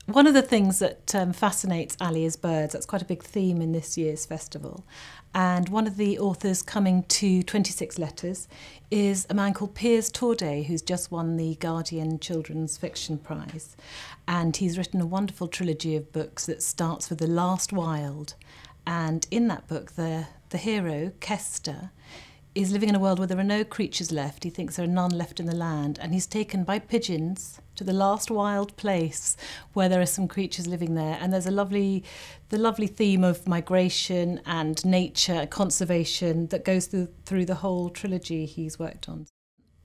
One of the things that fascinates Ali is birds. That's quite a big theme in this year's festival. And one of the authors coming to 26 Letters is a man called Piers Torday, who's just won the Guardian Children's Fiction Prize. And he's written a wonderful trilogy of books that starts with The Last Wild. And in that book, the hero, Kester, is living in a world where there are no creatures left. He thinks there are none left in the land, and he's taken by pigeons to the last wild place where there are some creatures living there. And there's the lovely theme of migration and nature, conservation that goes through the whole trilogy he's worked on.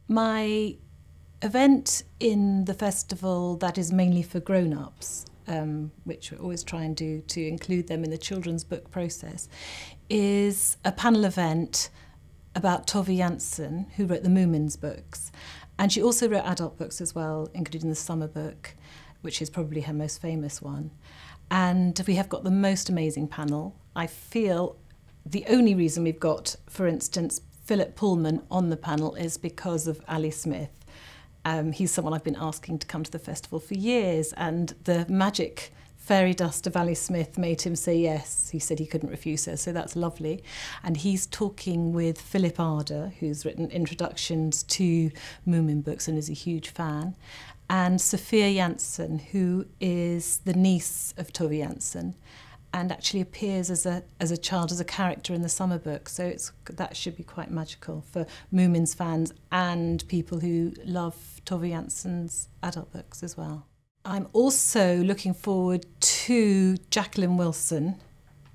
My event in the festival that is mainly for grown-ups, which we always try and do to include them in the children's book process, is a panel event about Tove Jansson, who wrote the Moomins books. And she also wrote adult books as well, including the summer book, which is probably her most famous one. And we have got the most amazing panel. I feel the only reason we've got, for instance, Philip Pullman on the panel is because of Ali Smith. He's someone I've been asking to come to the festival for years, and the magic fairy dust of Ali Smith made him say yes. He said he couldn't refuse her, so that's lovely. And he's talking with Philip Arder, who's written introductions to Moomin books and is a huge fan, and Sophia Jansson, who is the niece of Tove Jansson and actually appears as a child, as a character in the summer book. So that should be quite magical for Moomins fans and people who love Tove Jansson's adult books as well. I'm also looking forward to Jaqueline Wilson,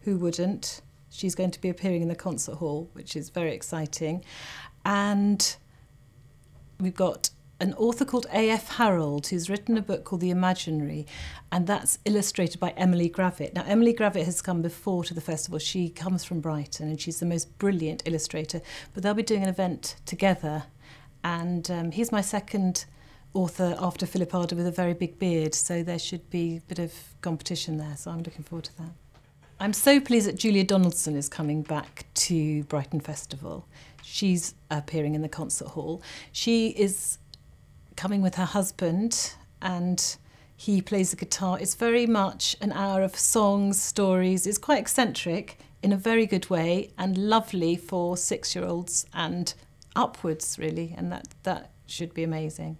who wouldn't. She's going to be appearing in the concert hall, which is very exciting. And we've got an author called A.F. Harold, who's written a book called The Imaginary, and that's illustrated by Emily Gravett. Now, Emily Gravett has come before to the festival. She comes from Brighton, and she's the most brilliant illustrator. But they'll be doing an event together, and he's my second author after Philip Arder with a very big beard, so there should be a bit of competition there, so I'm looking forward to that. I'm so pleased that Julia Donaldson is coming back to Brighton Festival. She's appearing in the concert hall. She is coming with her husband, and he plays the guitar. It's very much an hour of songs, stories. It's quite eccentric in a very good way, and lovely for 6-year-olds and upwards, really, and that should be amazing.